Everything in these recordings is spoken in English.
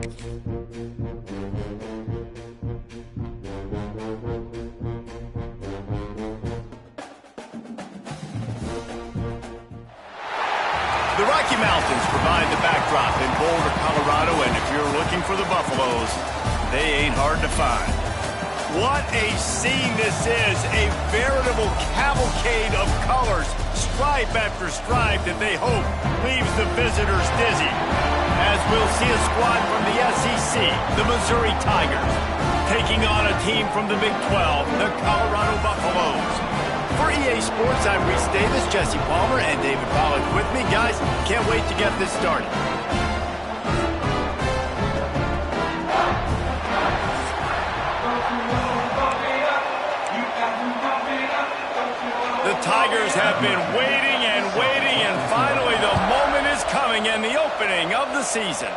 The Rocky Mountains provide the backdrop in Boulder, Colorado, and if you're looking for the Buffaloes, they ain't hard to find. What a scene this is, a veritable cavalcade of colors, stripe after stripe that they hope leaves the visitors dizzy. As we'll see a squad from the SEC, the Missouri Tigers, taking on a team from the Big 12, the Colorado Buffaloes. For EA Sports, I'm Reese Davis, Jesse Palmer, and David Pollack with me. Guys, can't wait to get this started. The Tigers have been waiting, and finally the moment is coming and the opening of the season.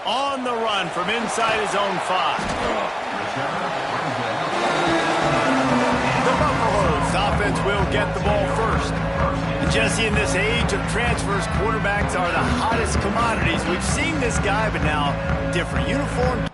On the run from inside his own 5. The Buffaloes offense will get the ball first. And Jesse, in this age of transfers, quarterbacks are the hottest commodities. We've seen this guy, but now different uniform.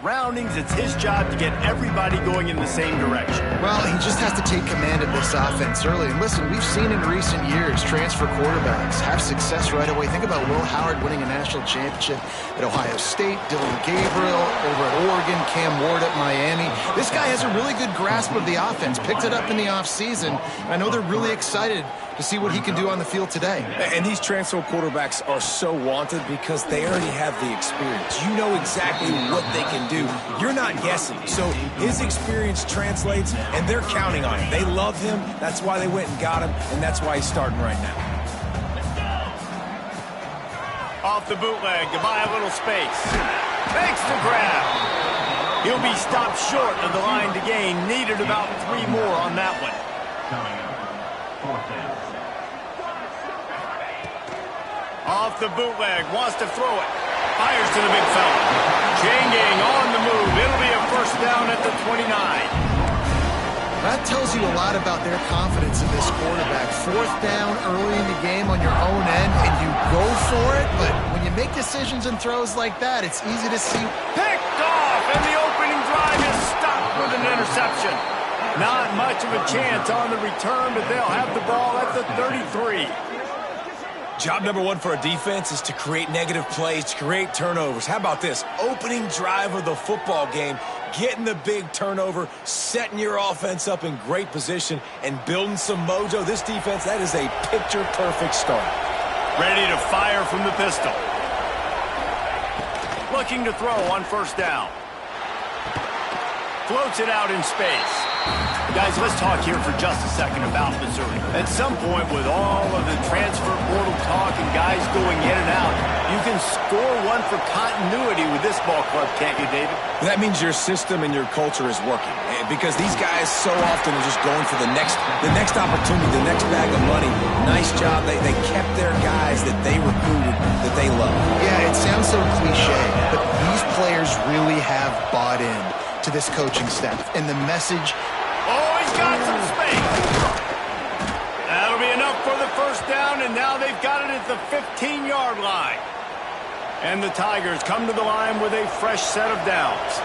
Surroundings, it's his job to get everybody going in the same direction. Well, he just has to take command of this offense early. And listen, we've seen in recent years transfer quarterbacks have success right away. Think about Will Howard winning a national championship at Ohio State, Dylan Gabriel over at Oregon, Cam Ward at Miami. This guy has a really good grasp of the offense, picked it up in the offseason. I know they're really excited to see what he can do on the field today. And these transfer quarterbacks are so wanted because they already have the experience. You know exactly what they can do. You're not guessing. So his experience translates, and they're counting on him. They love him. That's why they went and got him, and that's why he's starting right now. Off the bootleg to buy a little space. Makes the grab. He'll be stopped short of the line to gain. Needed about 3 more on that one. Off the bootleg, wants to throw it. Fires to the big fella. Chain gang on the move. It'll be a first down at the 29. That tells you a lot about their confidence in this quarterback. 4th down early in the game on your own end, and you go for it. But when you make decisions and throws like that, it's easy to see. Picked off, and the opening drive is stopped with an interception. Not much of a chance on the return, but they'll have the ball at the 33. Job number 1 for a defense is to create negative plays, to create turnovers. How about this? Opening drive of the football game, getting the big turnover, setting your offense up in great position, and building some mojo. This defense, that is a picture-perfect start. Ready to fire from the pistol. Looking to throw on first down. Floats it out in space. Guys, let's talk here for just a second about Missouri. At some point, with all of the transfer portal talk and guys going in and out, you can score one for continuity with this ball club, can't you, David? That means your system and your culture is working. Because these guys so often are just going for the next opportunity, the next bag of money. Nice job. They kept their guys that they recruited, that they love. Yeah, it sounds so cliche, but these players really have bought in to this coaching staff. And the message... Oh, he's got some space. That'll be enough for the first down, and now they've got it at the 15-yard line. And the Tigers come to the line with a fresh set of downs.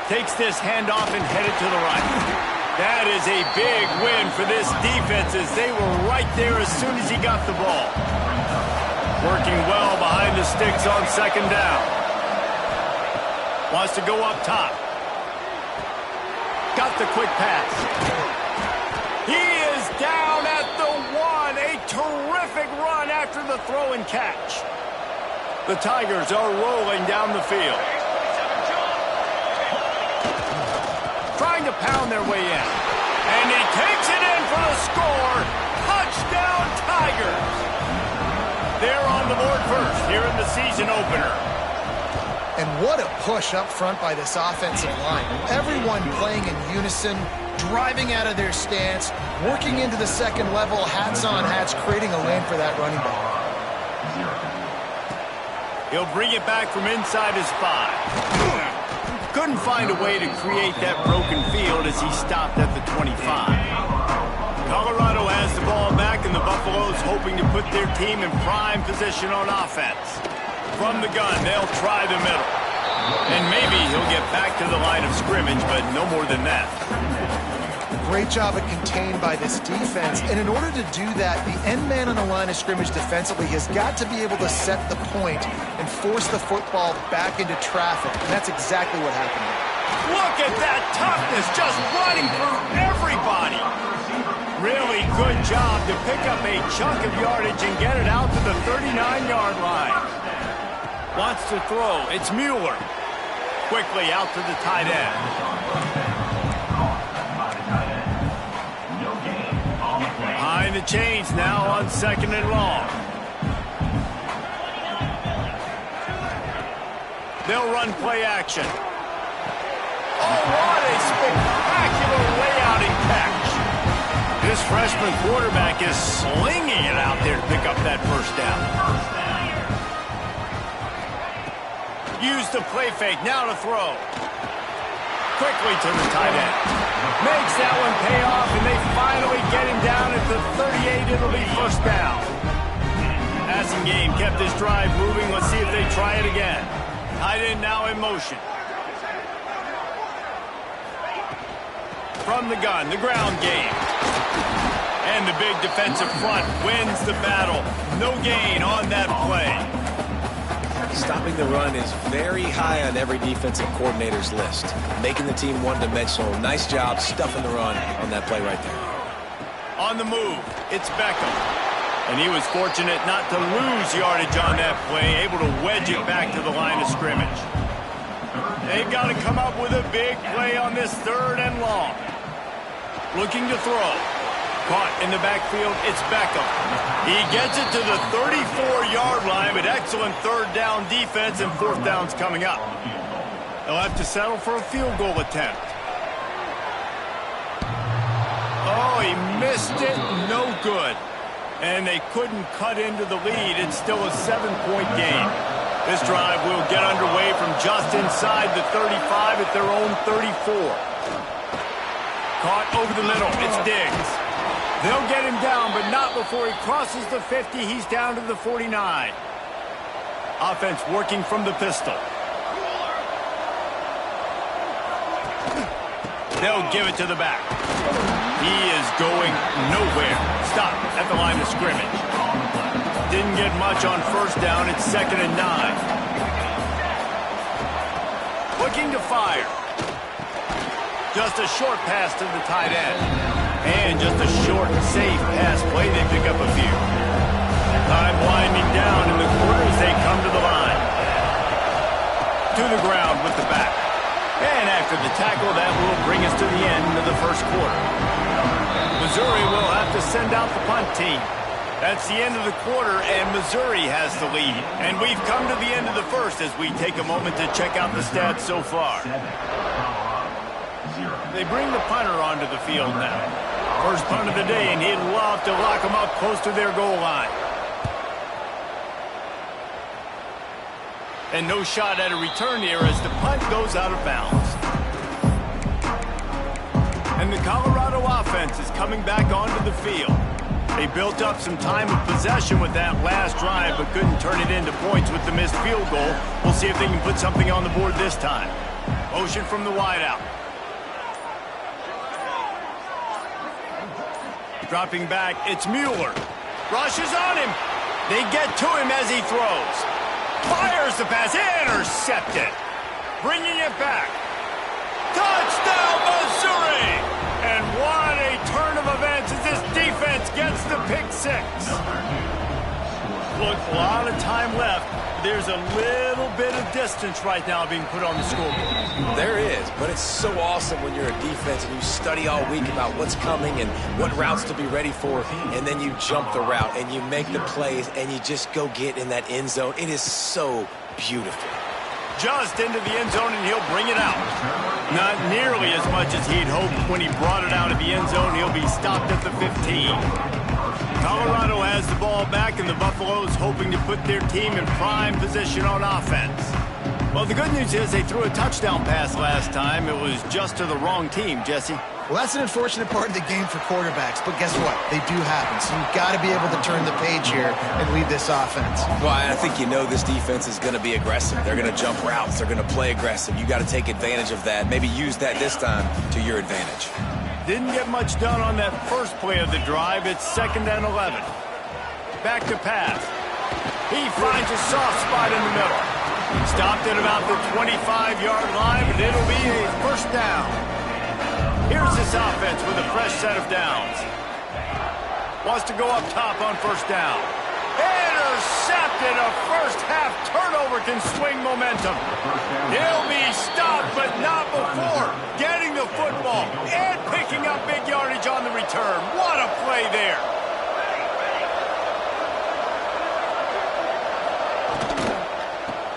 Takes this handoff and headed to the right. That is a big win for this defense as they were right there as soon as he got the ball. Working well behind the sticks on second down. Wants to go up top. Got the quick pass. He is down at the 1. A terrific run after the throw and catch. The Tigers are rolling down the field. Trying to pound their way in. And he takes it in for the score. Touchdown, Tigers. They're on the board first here in the season opener. And what a push up front by this offensive line. Everyone playing in unison, driving out of their stance, working into the second level, hats on hats, creating a lane for that running back. He'll bring it back from inside his 5. Couldn't find a way to create that broken field as he stopped at the 25. Colorado has the ball back, and the Buffaloes hoping to put their team in prime position on offense. From the gun, they'll try the middle. And maybe he'll get back to the line of scrimmage, but no more than that. Great job of contained by this defense. And in order to do that, the end man on the line of scrimmage defensively has got to be able to set the point and force the football back into traffic. And that's exactly what happened there. Look at that toughness, just running through everybody. Really good job to pick up a chunk of yardage and get it out to the 39-yard line. Wants to throw. It's Mueller. Quickly out to the tight end. Behind the chains now on 2nd and long. They'll run play action. Oh, what a spectacular layout and catch. This freshman quarterback is slinging it out there to pick up that first down. Use the play fake, now to throw. Quickly to the tight end. Makes that one pay off, and they finally get him down at the 38. It'll be first down. Passing game kept this drive moving. Let's see if they try it again. Tight end now in motion. From the gun, the ground game. And the big defensive front wins the battle. No gain on that play. Stopping the run is very high on every defensive coordinator's list. Making the team one-dimensional. Nice job stuffing the run on that play right there. On the move, it's Beckham. And he was fortunate not to lose yardage on that play, able to wedge it back to the line of scrimmage. They've got to come up with a big play on this 3rd and long. Looking to throw. Caught in the backfield, it's Beckham. He gets it to the 34-yard line, but excellent 3rd down defense, and 4th down's coming up. They'll have to settle for a field goal attempt. Oh, he missed it. No good. And they couldn't cut into the lead. It's still a 7-point game. This drive will get underway from just inside the 35 at their own 34. Caught over the middle. It's Diggs. They'll get him down, but not before he crosses the 50. He's down to the 49. Offense working from the pistol. They'll give it to the back. He is going nowhere. Stop at the line of scrimmage. Didn't get much on first down. It's 2nd and 9. Looking to fire. Just a short pass to the tight end. And just a short, safe pass play. They pick up a few. Time winding down in the quarter as they come to the line. To the ground with the back. And after the tackle, that will bring us to the end of the first quarter. Missouri will have to send out the punt team. That's the end of the quarter, and Missouri has the lead. And we've come to the end of the first as we take a moment to check out the stats so far. They bring the punter onto the field now. First punt of the day, and he'd love to lock them up close to their goal line. And no shot at a return here as the punt goes out of bounds. And the Colorado offense is coming back onto the field. They built up some time of possession with that last drive, but couldn't turn it into points with the missed field goal. We'll see if they can put something on the board this time. Motion from the wideout. Dropping back, it's Mueller. Rushes on him. They get to him as he throws. Fires the pass, intercepted. Bringing it back. Touchdown, Missouri! And what a turn of events as this defense gets the pick 6. Look, a lot of time left. There's a little bit of distance right now being put on the scoreboard. There is, but it's so awesome when you're a defense and you study all week about what's coming and what routes to be ready for, and then you jump the route and you make the plays and you just go get in that end zone. It is so beautiful. Just into the end zone, and he'll bring it out. Not nearly as much as he'd hoped. When he brought it out of the end zone, he'll be stopped at the 15. Colorado has the ball back, and the Buffaloes hoping to put their team in prime position on offense. Well, the good news is they threw a touchdown pass last time. It was just to the wrong team, Jesse. Well, that's an unfortunate part of the game for quarterbacks, but guess what? They do happen, so you've got to be able to turn the page here and lead this offense. Well, I think you know this defense is going to be aggressive. They're going to jump routes. They're going to play aggressive. You got to take advantage of that. Maybe use that this time to your advantage. Didn't get much done on that first play of the drive. It's 2nd and 11. Back to pass. He finds a soft spot in the middle. Stopped at about the 25-yard line, and it'll be a first down. Here's this offense with a fresh set of downs. Wants to go up top on first down. Intercepted. A first-half turnover can swing momentum. He'll be stopped, but not before getting the football and picking up big yardage on the return. What a play there.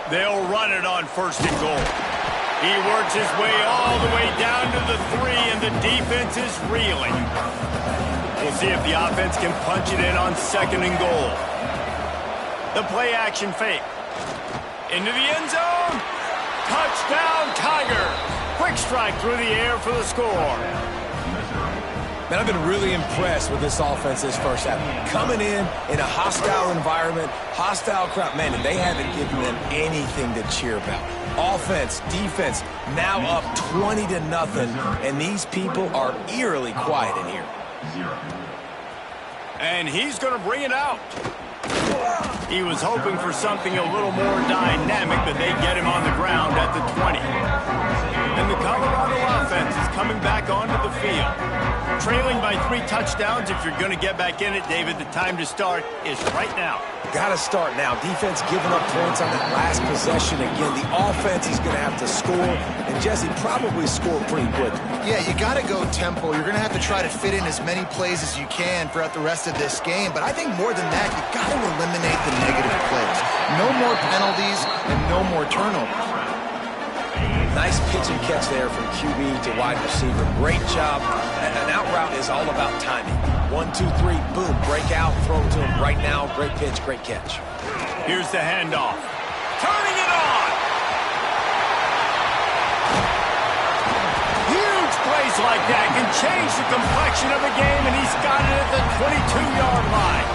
They'll run it on 1st and goal. He works his way all the way down to the 3, and the defense is reeling. We'll see if the offense can punch it in on 2nd and goal. The play-action fake. Into the end zone. Touchdown, Tigers. Quick strike through the air for the score. Man, I've been really impressed with this offense this first half. Coming in a hostile environment, hostile crowd. Man, and they haven't given them anything to cheer about. Offense, defense, now up 20-0, and these people are eerily quiet in here. And he's going to bring it out. He was hoping for something a little more dynamic, but they get him on the ground at the 20. And the Colorado offense is coming back onto the field. Trailing by 3 touchdowns. If you're going to get back in it, David, the time to start is right now. Got to start now. Defense giving up points on that last possession. Again, the offense is going to have to score, and Jesse probably score pretty quickly. Yeah, you got to go tempo. You're going to have to try to fit in as many plays as you can throughout the rest of this game, but I think more than that, you got to eliminate the negative plays. No more penalties and no more turnovers. Nice pitch and catch there from QB to wide receiver. Great job. An out route is all about timing. 1, 2, 3, boom, break out, throw it to him right now. Great pitch, great catch. Here's the handoff. Turning it on. Huge plays like that can change the complexion of a game, and he's got it at the 22-yard line.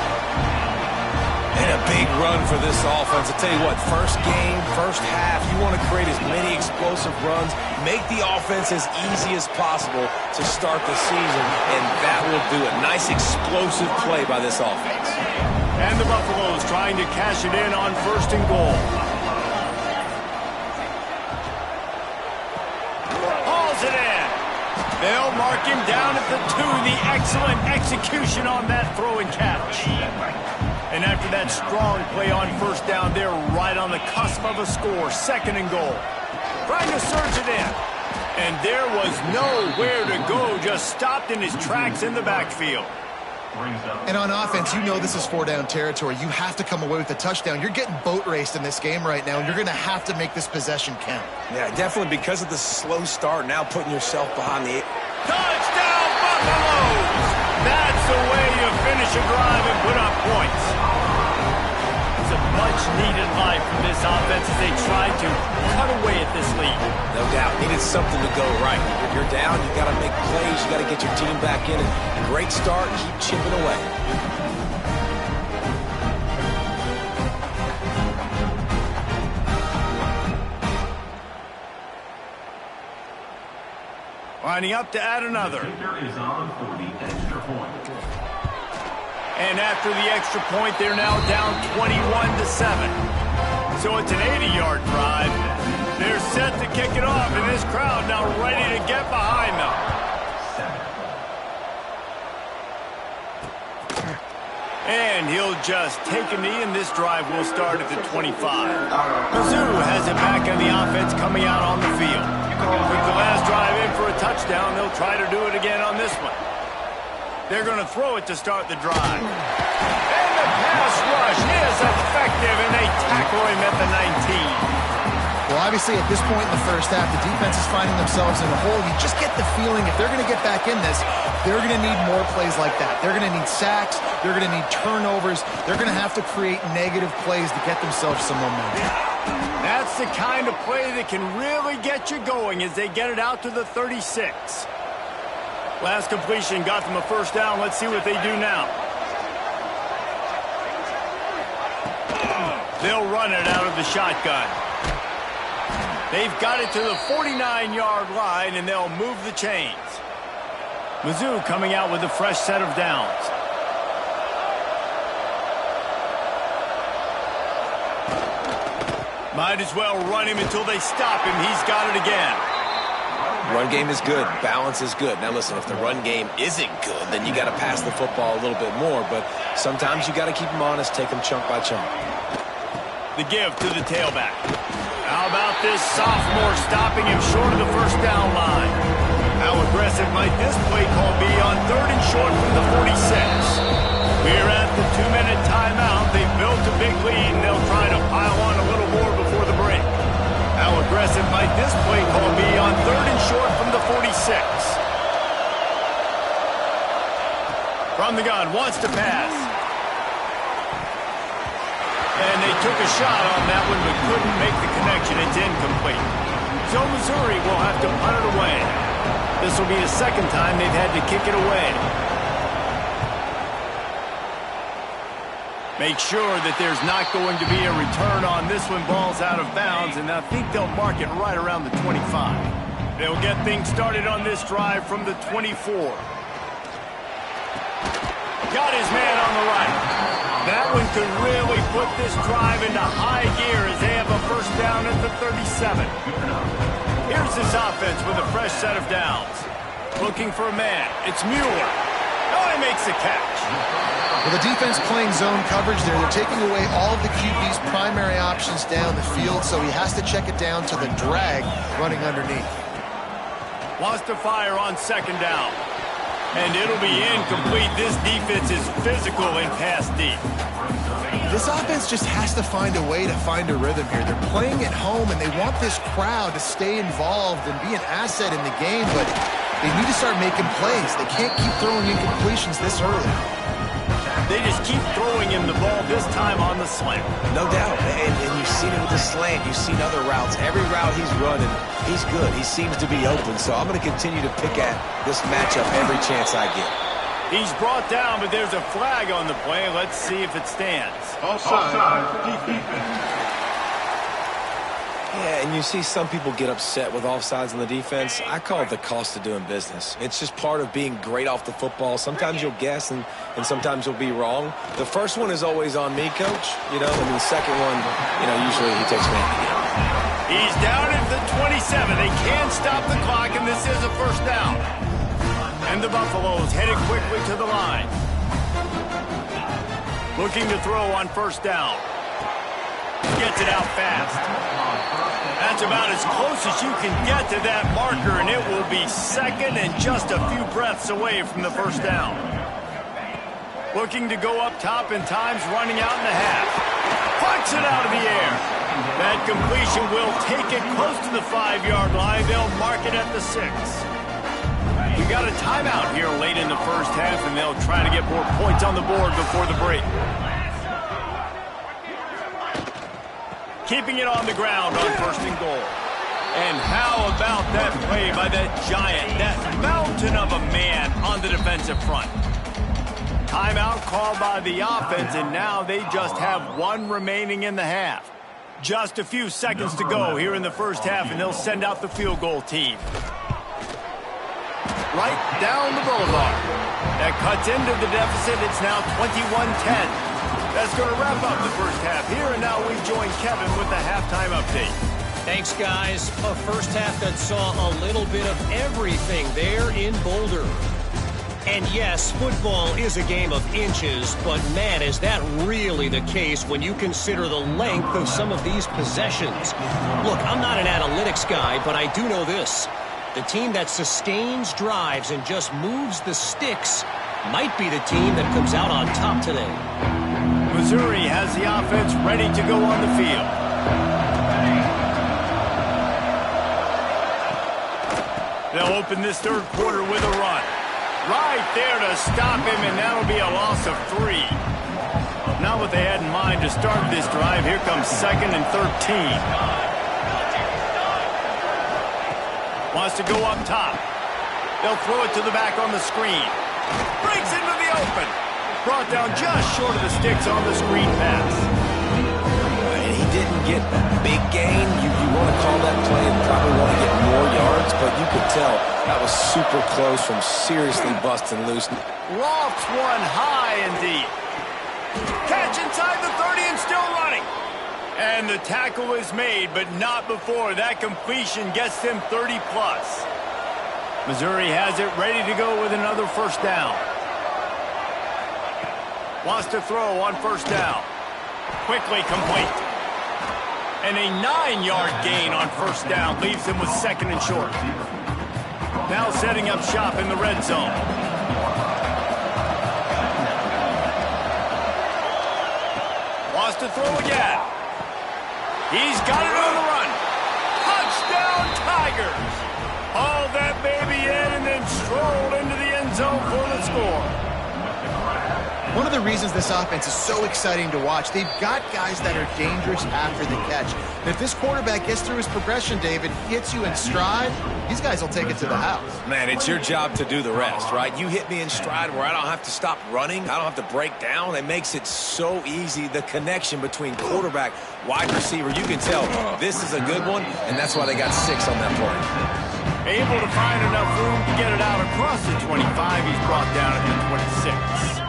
And a big run for this offense. I tell you what, first game, first half, you want to create as many explosive runs, make the offense as easy as possible to start the season, and that will do it. Nice explosive play by this offense. And the Buffaloes trying to cash it in on 1st and goal. Hauls it in. They'll mark him down at the 2. The excellent execution on that throw and catch. And after that strong play on 1st down, they're right on the cusp of a score. 2nd and goal. Trying to surge it in. And there was nowhere to go. Just stopped in his tracks in the backfield. And on offense, you know this is 4-down territory. You have to come away with a touchdown. You're getting boat raced in this game right now, and you're going to have to make this possession count. Yeah, definitely because of the slow start, now putting yourself behind the... Touchdown, Buffaloes! That's the way you finish a drive and put up points. It's a much-needed life from this offense as they try to cut away at this lead. No doubt. Needed something to go right. If you're down, you got to make plays. You got to get your team back in. And great start. Keep chipping away. Lining up to add another. And after the extra point, they're now down 21-7. So it's an 80-yard drive. They're set to kick it off, and this crowd now ready to get behind them. And he'll just take a knee, and this drive will start at the 25. Mizzou has it back on the offense coming out on the field. With the last drive in for a touchdown, they'll try to do it again on this one. They're going to throw it to start the drive. And the pass rush is effective, and they tackle him at the 19. Well, obviously, at this point in the first half, the defense is finding themselves in a hole. You just get the feeling if they're going to get back in this, they're going to need more plays like that. They're going to need sacks. They're going to need turnovers. They're going to have to create negative plays to get themselves some momentum. That's the kind of play that can really get you going as they get it out to the 36. Last completion got them a first down. Let's see what they do now. They'll run it out of the shotgun. They've got it to the 49-yard line, and they'll move the chains. Mizzou coming out with a fresh set of downs. Might as well run him until they stop him. He's got it again. Run game is good. Balance is good. Now, listen, if the run game isn't good, then you got to pass the football a little bit more. But sometimes you got to keep them honest, take them chunk by chunk. The give to the tailback. How about this sophomore stopping him short of the first down line? How aggressive might this play call be on 3rd and short from the 46? We're at the 2-minute timeout. They've built a big lead, and they'll try to pile on a little more before the break. How aggressive might this play call be on 3rd and short from the 46? From the gun, wants to pass. And they took a shot on that one, but couldn't make the connection. It's incomplete. So Missouri will have to punt it away. This will be the second time they've had to kick it away. Make sure that there's not going to be a return on this one. Ball's out of bounds, and I think they'll mark it right around the 25. They'll get things started on this drive from the 24. Got his man on the right. That one could really put this drive into high gear as they have a first down at the 37. Here's this offense with a fresh set of downs. Looking for a man. It's Mueller. Oh, he makes a catch. Well, the defense playing zone coverage there. They're taking away all of the QB's primary options down the field, so he has to check it down to the drag running underneath. Wants to fire on 2nd down. And it'll be incomplete. This defense is physical and pass deep. This offense just has to find a way to find a rhythm here. They're playing at home, and they want this crowd to stay involved and be an asset in the game, but they need to start making plays. They can't keep throwing incompletions this early. They just keep throwing him the ball, this time on the slant. No doubt, and you've seen it with the slant. You've seen other routes. Every route he's running, he's good. He seems to be open, so I'm going to continue to pick at this matchup every chance I get. He's brought down, but there's a flag on the play. Let's see if it stands. Offside. Yeah, and you see some people get upset with offsides on the defense. I call it the cost of doing business. It's just part of being great off the football. Sometimes you'll guess, and sometimes you'll be wrong. The first one is always on me, Coach. And the second one, usually he takes me. He's down at the 27. They can't stop the clock, and this is a first down. And the Buffaloes headed quickly to the line. Looking to throw on first down. Gets it out fast. That's about as close as you can get to that marker, and it will be second and just a few breaths away from the first down. Looking to go up top, and time's running out in the half. Pucks it out of the air. That completion will take it close to the 5-yard line. They'll mark it at the 6. We got a timeout here late in the first half, and they'll try to get more points on the board before the break. Keeping it on the ground on 1st and goal. And how about that play by that giant, that mountain of a man on the defensive front? Timeout called by the offense, and now they just have one remaining in the half. Just a few seconds to go here in the first half, and they'll send out the field goal team. Right down the boulevard. That cuts into the deficit. It's now 21-10. That's going to wrap up the first half here, and now we join Kevin with the halftime update. Thanks, guys. A first half that saw a little bit of everything there in Boulder. And yes, football is a game of inches, but man, is that really the case when you consider the length of some of these possessions. Look, I'm not an analytics guy, but I do know this. The team that sustains drives and just moves the sticks might be the team that comes out on top today. Missouri has the offense ready to go on the field. They'll open this third quarter with a run. Right there to stop him, and that'll be a loss of 3. Not what they had in mind to start this drive. Here comes 2nd and 13. Wants to go up top. They'll throw it to the back on the screen. Breaks into the open. Brought down just short of the sticks on the screen pass. And he didn't get a big gain. You want to call that play and probably want to get more yards, but you could tell that was super close from seriously busting loose. Lofts one high and deep. Catch inside the 30 and still running. And the tackle is made, but not before that completion gets them 30+. Missouri has it ready to go with another first down. Wants to throw on first down. Quickly complete. And a 9-yard gain on first down leaves them with 2nd and short. Now setting up shop in the red zone. Wants to throw again. He's got it on the run. Touchdown, Tigers. Haul that baby in and then stroll into the end zone for the score. One of the reasons this offense is so exciting to watch, they've got guys that are dangerous after the catch. And if this quarterback gets through his progression, David, gets you in stride, these guys will take it to the house. Man, it's your job to do the rest, right? You hit me in stride where I don't have to stop running. I don't have to break down. It makes it so easy, the connection between quarterback, wide receiver. You can tell this is a good one, and that's why they got 6 on that play. Able to find enough room to get it out across the 25. He's brought down at the 26.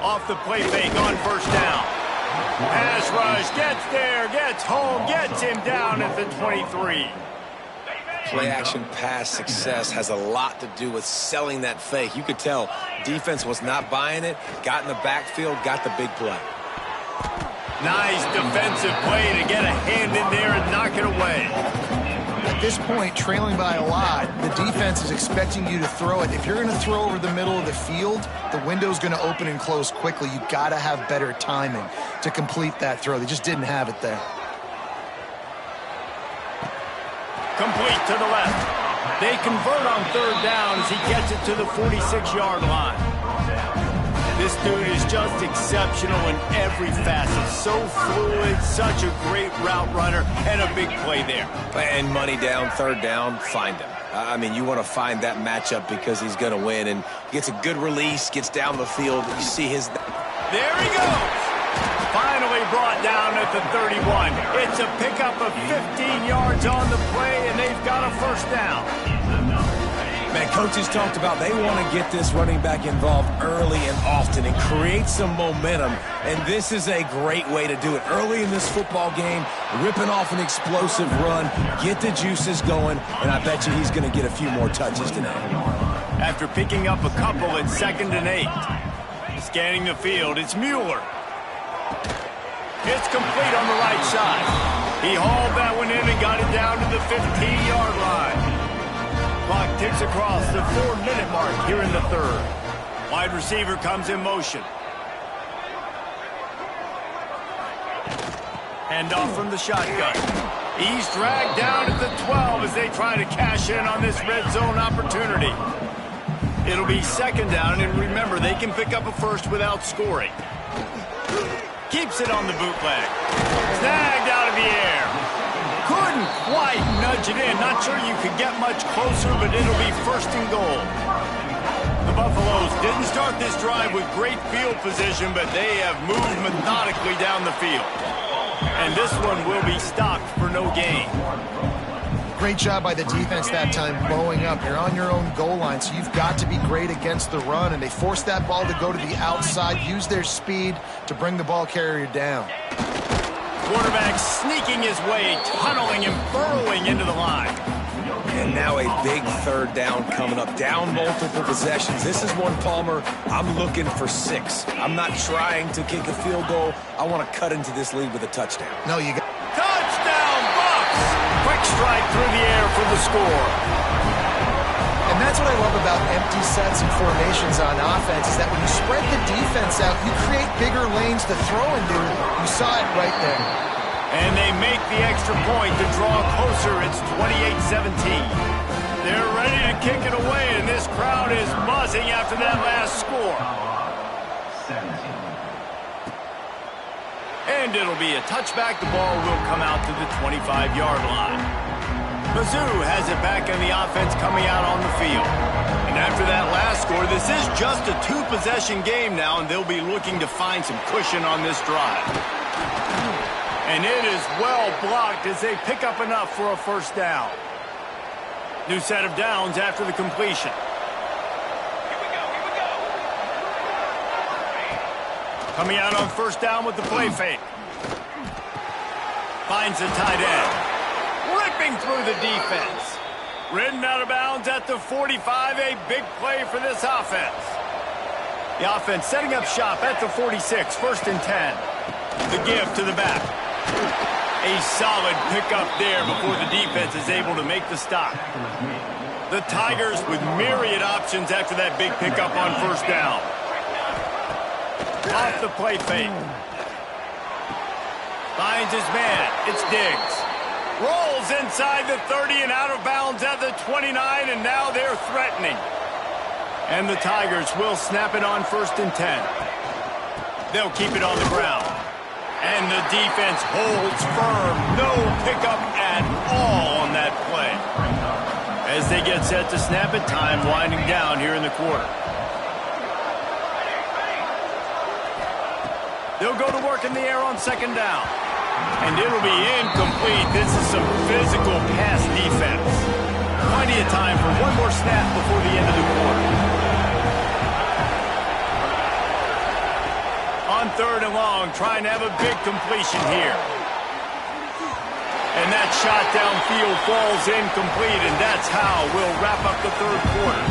Off the play fake on first down. Pass rush, gets there, gets home, gets him down at the 23. Play action pass success has a lot to do with selling that fake. You could tell defense was not buying it, got in the backfield, got the big play. Nice defensive play to get a hand in there and knock it away. At this point, trailing by a lot, the defense is expecting you to throw it. If you're going to throw over the middle of the field, the window's going to open and close quickly. You've got to have better timing to complete that throw. They just didn't have it there. Complete to the left. They convert on third down as he gets it to the 46-yard line. This dude is just exceptional in every facet. So fluid, such a great route runner, and a big play there. And money down, third down, find him. I mean, you want to find that matchup because he's going to win. And gets a good release, gets down the field. You see his... There he goes. Finally brought down at the 31. It's a pickup of 15 yards on the play, and they've got a first down. Man, coaches talked about they want to get this running back involved early and often and create some momentum, and this is a great way to do it. Early in this football game, ripping off an explosive run, get the juices going, and I bet you he's going to get a few more touches today. After picking up a couple at 2nd and 8. Scanning the field, it's Mueller. It's complete on the right side. He hauled that one in and got it down to the 15-yard line. Clock ticks across the 4-minute mark here in the third. Wide receiver comes in motion. Hand off from the shotgun. He's dragged down at the 12 as they try to cash in on this red zone opportunity. It'll be 2nd down, and remember, they can pick up a first without scoring. Keeps it on the bootleg. Snagged out of the air. Couldn't quite nudge it in. Not sure you could get much closer, but it'll be 1st and goal. The Buffaloes didn't start this drive with great field position, but they have moved methodically down the field. And this one will be stopped for no gain. Great job by the defense that time, blowing up. You're on your own goal line, so you've got to be great against the run, and they forced that ball to go to the outside, use their speed to bring the ball carrier down. Quarterback sneaking his way, tunneling and burrowing into the line. And now a big third down coming up. Down multiple possessions. This is one, Palmer, I'm looking for 6. I'm not trying to kick a field goal. I want to cut into this lead with a touchdown. No, you got... Touchdown, Bucks! Quick strike through the air for the score. And that's what I love about empty sets and formations on offense, is that when you spread the defense out, you create bigger lanes to throw into. You saw it right there. And they make the extra point to draw closer. It's 28-17. They're ready to kick it away, and this crowd is buzzing after that last score. And it'll be a touchback. The ball will come out to the 25-yard line. Mizzou has it back in the offense coming out on the field. And after that last score, this is just a two-possession game now, and they'll be looking to find some cushion on this drive. And it is well blocked as they pick up enough for a first down. New set of downs after the completion. Coming out on first down with the play fake. Finds the tight end. Ripping through the defense. Ridden out of bounds at the 45. A big play for this offense. The offense setting up shop at the 46. First and 10. The give to the back. A solid pickup there before the defense is able to make the stop. The Tigers with myriad options after that big pickup on first down. Off the play fake. Finds his man. It's Diggs. Rolls inside the 30 and out of bounds at the 29, and now they're threatening. And the Tigers will snap it on first and 10. They'll keep it on the ground. And the defense holds firm. No pickup at all on that play. As they get set to snap it, time winding down here in the quarter. They'll go to work in the air on second down. And it'll be incomplete. This is some physical pass defense. Plenty of time for one more snap before the end of the quarter. On third and long, trying to have a big completion here. And that shot downfield falls incomplete, and that's how we'll wrap up the third quarter.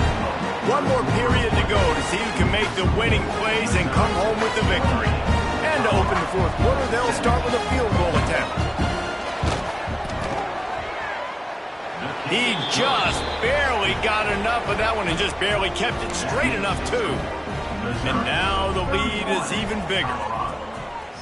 One more period to go to see who can make the winning plays and come home with the victory. And to open the fourth quarter, they'll start with a field goal attempt. He just barely got enough of that one and just barely kept it straight enough, too. And now the lead is even bigger.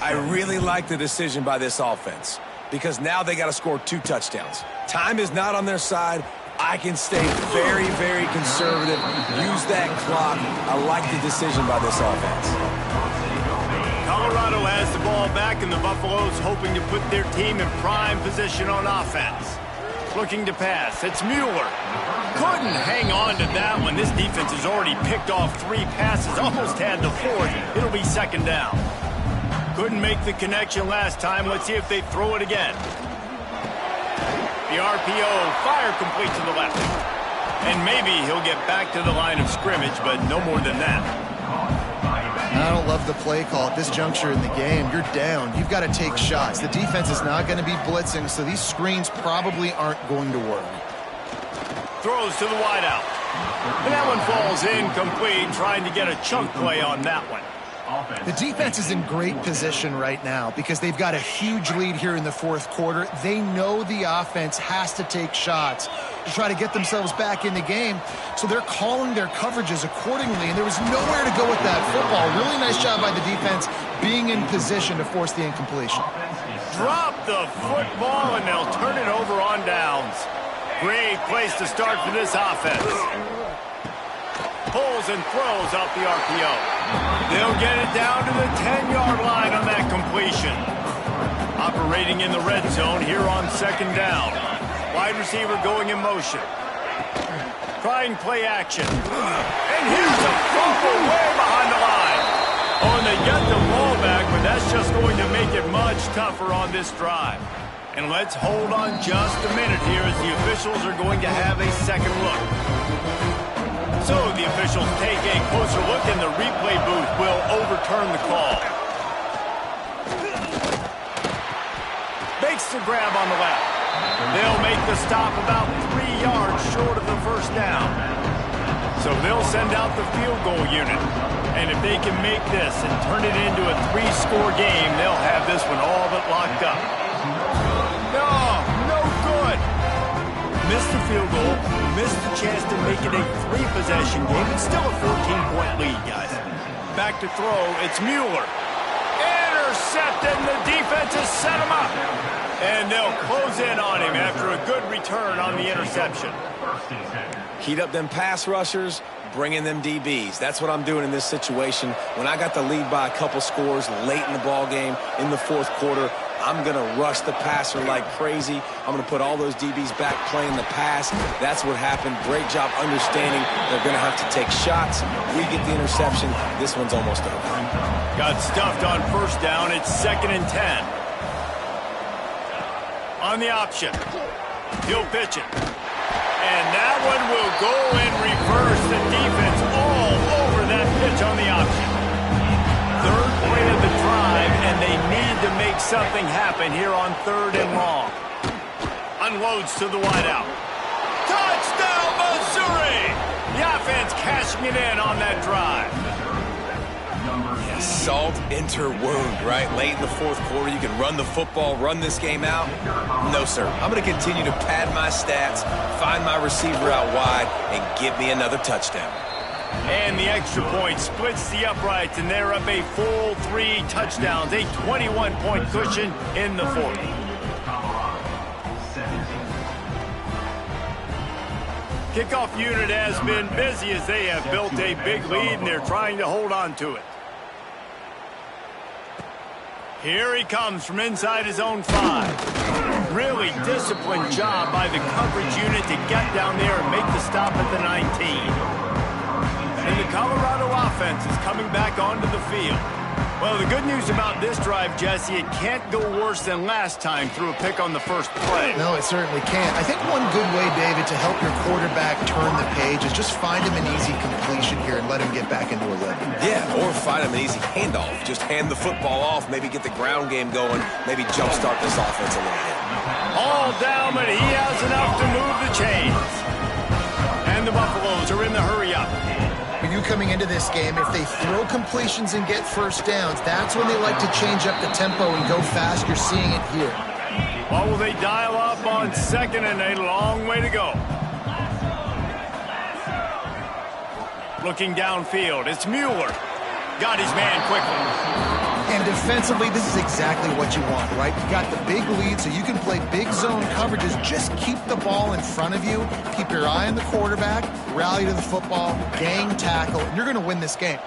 I really like the decision by this offense because now they got to score 2 touchdowns. Time is not on their side. I can stay very, very conservative, use that clock. I like the decision by this offense. Colorado has the ball back, and the Buffaloes hoping to put their team in prime position on offense. Looking to pass. It's Mueller. Couldn't hang on to that one. This defense has already picked off 3 passes, almost had the 4th. It'll be second down. Couldn't make the connection last time. Let's see if they throw it again. The RPO, fire complete to the left. And maybe he'll get back to the line of scrimmage, but no more than that. I don't love the play call at this juncture in the game. You're down. You've got to take shots. The defense is not going to be blitzing, so these screens probably aren't going to work. Throws to the wideout. And that one falls incomplete, trying to get a chunk play on that one. The defense is in great position right now because they've got a huge lead here in the fourth quarter. They know the offense has to take shots to try to get themselves back in the game, so they're calling their coverages accordingly, and there was nowhere to go with that football. Really nice job by the defense being in position to force the incompletion. Drop the football, and they'll turn it over on downs. Great place to start for this offense. Pulls and throws off the RPO. They'll get it down to the 10-yard line on that completion. Operating in the red zone here on second down. Wide receiver going in motion. Trying play action. And here's a fumble way behind the line. Oh, and they get the ball back, but that's just going to make it much tougher on this drive. And let's hold on just a minute here as the officials are going to have a second look. So the officials take a closer look, and the replay booth will overturn the call. Makes the grab on the left. They'll make the stop about 3 yards short of the first down. So they'll send out the field goal unit. And if they can make this and turn it into a 3-score game, they'll have this one all but locked up. No good. Missed the field goal, missed the chance to make it a 3-possession game. It's still a 14-point lead, guys. Back to throw, it's Mueller. intercepted, and the defense has set him up. And they'll close in on him after a good return on the interception. Heat up them pass rushers, bring in them DBs. That's what I'm doing in this situation. When I got the lead by a couple scores late in the ball game in the fourth quarter, I'm going to rush the passer like crazy. I'm going to put all those DBs back playing the pass. That's what happened. Great job understanding they're going to have to take shots. We get the interception. This one's almost over. Got stuffed on first down. It's 2nd and 10. On the option. He'll pitch it. And that one will go in reverse. The defense all over that pitch on the option. Third play of the drive, and they need to make something happen here on 3rd and long. Unloads to the wideout. Touchdown, Missouri! The offense cashing it in on that drive. Yeah, salt enter wound, right? Late in the fourth quarter, you can run the football, run this game out. No, sir. I'm going to continue to pad my stats, find my receiver out wide, and give me another touchdown. And the extra point splits the uprights, and they're up a full 3 touchdowns, a 21-point cushion in the fourth. Kickoff unit has been busy as they have built a big lead, and they're trying to hold on to it. Here he comes from inside his own 5. Really disciplined job by the coverage unit to get down there and make the stop at the 19. And the Colorado offense is coming back onto the field. Well, the good news about this drive, Jesse, it can't go worse than last time through a pick on the first play. No, it certainly can't. I think one good way, David, to help your quarterback turn the page is just find him an easy completion here and let him get back into a rhythm. Yeah, or find him an easy handoff. Just hand the football off, maybe get the ground game going, maybe jumpstart this offense a little bit. All down, but he has enough to move the chains. And the Buffaloes are in the hurry-up. When you coming into this game, if they throw completions and get first downs, that's when they like to change up the tempo and go fast. You're seeing it here. Or will they dial up on 2nd and a long way to go? Looking downfield, it's Mueller. Got his man quickly. And defensively, this is exactly what you want, right? You got the big lead, so you can play big zone coverages. Just keep the ball in front of you. Keep your eye on the quarterback. Rally to the football. Gang tackle. And you're going to win this game.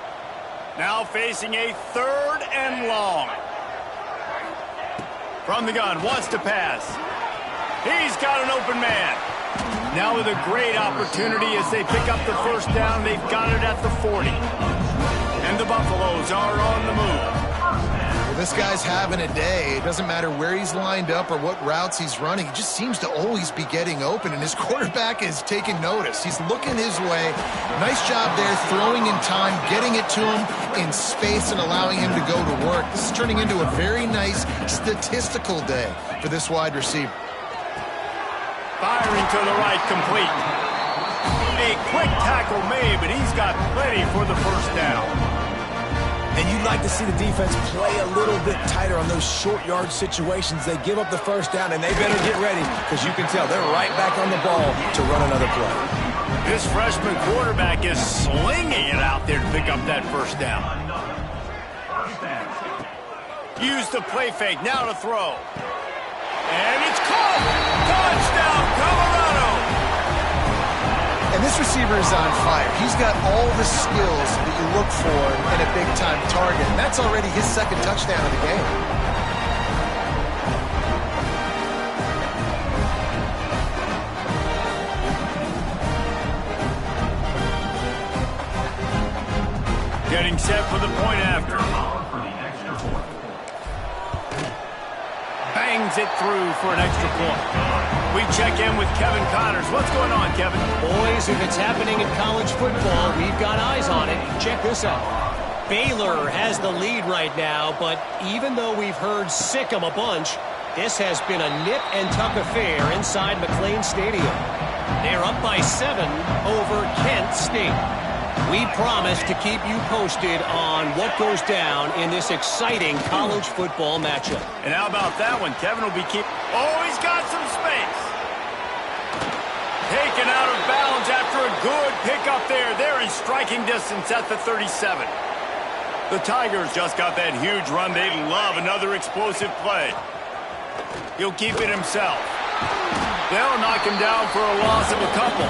Now facing a 3rd and long. From the gun, wants to pass. He's got an open man. Now with a great opportunity as they pick up the first down. They've got it at the 40. And the Buffaloes are on the move. This guy's having a day. It doesn't matter where he's lined up or what routes he's running. He just seems to always be getting open, and his quarterback is taking notice. He's looking his way. Nice job there, throwing in time, getting it to him in space and allowing him to go to work. This is turning into a very nice statistical day for this wide receiver. Firing to the right, complete. A quick tackle made, but he's got plenty for the first down. And you'd like to see the defense play a little bit tighter on those short yard situations. They give up the first down, and they better get ready because you can tell they're right back on the ball to run another play. This freshman quarterback is slinging it out there to pick up that first down. Use the play fake, now to throw. And it's caught! Touchdown, Colorado! And this receiver is on fire. He's got all the skills that you look for in a big-time target. And that's already his 2nd touchdown of the game. Getting set for the point after. Bangs it through for an extra point. We check in with Kevin Connors. What's going on, Kevin? Boys, if it's happening in college football, we've got eyes on it. Check this out. Baylor has the lead right now, but even though we've heard sick 'em a bunch, this has been a nip-and-tuck affair inside McLean Stadium. They're up by 7 over Kent State. We promise to keep you posted on what goes down in this exciting college football matchup. And how about that one? Kevin will be Oh, he's got some space. Taken out of bounds after a good pickup there. They're in striking distance at the 37. The Tigers just got that huge run. They love another explosive play. He'll keep it himself. They'll knock him down for a loss of a couple.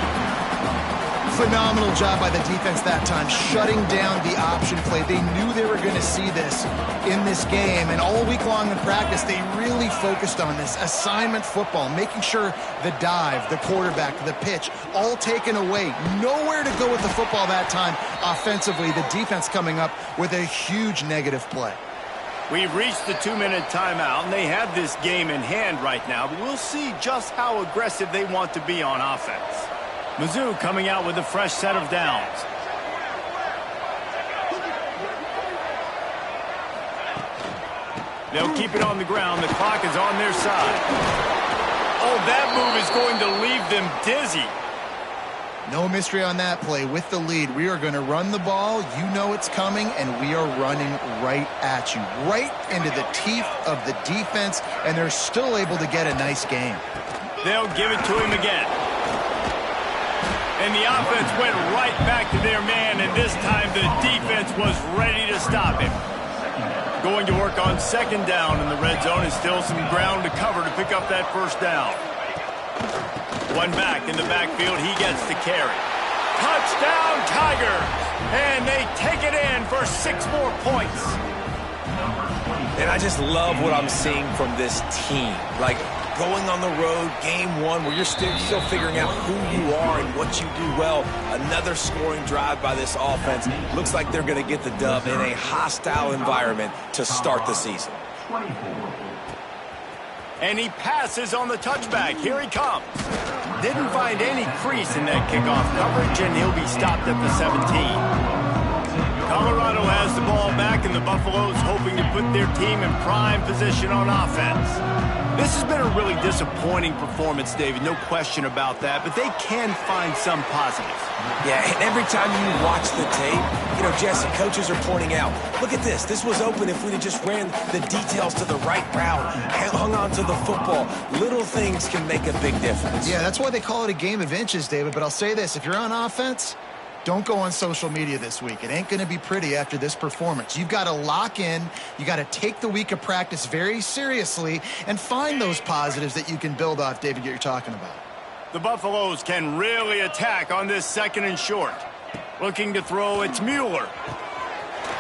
Phenomenal job by the defense that time, shutting down the option play. They knew they were going to see this in this game, and all week long in practice, they really focused on this assignment football, making sure the dive, the quarterback, the pitch, all taken away. Nowhere to go with the football that time offensively. The defense coming up with a huge negative play. We've reached the 2-minute timeout, and they have this game in hand right now, but we'll see just how aggressive they want to be on offense. Mizzou coming out with a fresh set of downs. They'll keep it on the ground. The clock is on their side. Oh, that move is going to leave them dizzy. No mystery on that play. With the lead, we are going to run the ball. You know it's coming, and we are running right at you, right into the teeth of the defense, and they're still able to get a nice game. They'll give it to him again. And the offense went right back to their man, and this time the defense was ready to stop him. Going to work on second down in the red zone, and still some ground to cover to pick up that first down. One back in the backfield, he gets the carry. Touchdown, Tigers! And they take it in for 6 more points. And I just love what I'm seeing from this team. Like, going on the road, game one, where you're still figuring out who you are and what you do well. Another scoring drive by this offense. Looks like they're going to get the dub in a hostile environment to start the season. And he passes on the touchback. Here he comes. Didn't find any crease in that kickoff coverage, and he'll be stopped at the 17. Colorado has the ball back, and the Buffaloes hoping to put their team in prime position on offense. This has been a really disappointing performance, David, no question about that, but they can find some positives. Yeah, and every time you watch the tape, you know, Jesse, coaches are pointing out, look at this. This was open if we'd have just ran the details to the right route, hung on to the football. Little things can make a big difference. Yeah, that's why they call it a game of inches, David, but I'll say this. If you're on offense, don't go on social media this week. It ain't going to be pretty after this performance. You've got to lock in. You got to take the week of practice very seriously and find those positives that you can build off, David, that you're talking about. The Buffaloes can really attack on this second and short. Looking to throw, it's Mueller.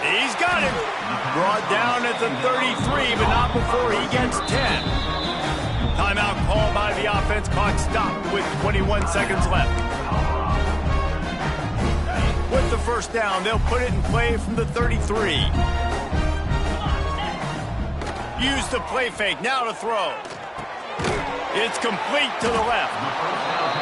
He's got it. Brought down at the 33, but not before he gets 10. Timeout called by the offense. Clock stopped with 21 seconds left. With the first down, they'll put it in play from the 33. Use the play fake, now to throw. It's complete to the left.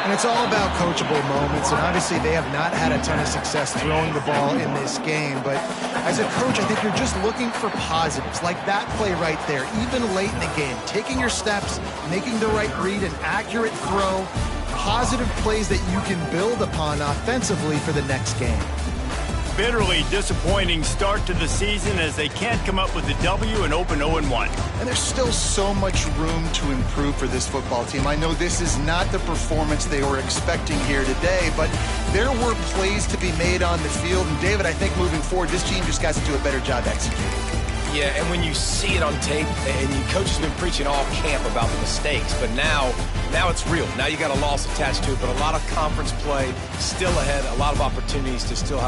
And it's all about coachable moments, and obviously they have not had a ton of success throwing the ball in this game, but as a coach, I think you're just looking for positives, like that play right there, even late in the game, taking your steps, making the right read, an accurate throw, positive plays that you can build upon offensively for the next game. Bitterly disappointing start to the season as they can't come up with a W and open 0-1. And there's still so much room to improve for this football team. I know this is not the performance they were expecting here today, but there were plays to be made on the field. And David, I think moving forward, this team just got to do a better job executing. Yeah, and when you see it on tape, and your coach has been preaching all camp about the mistakes, but now it's real. Now you got a loss attached to it, but a lot of conference play still ahead, a lot of opportunities to still have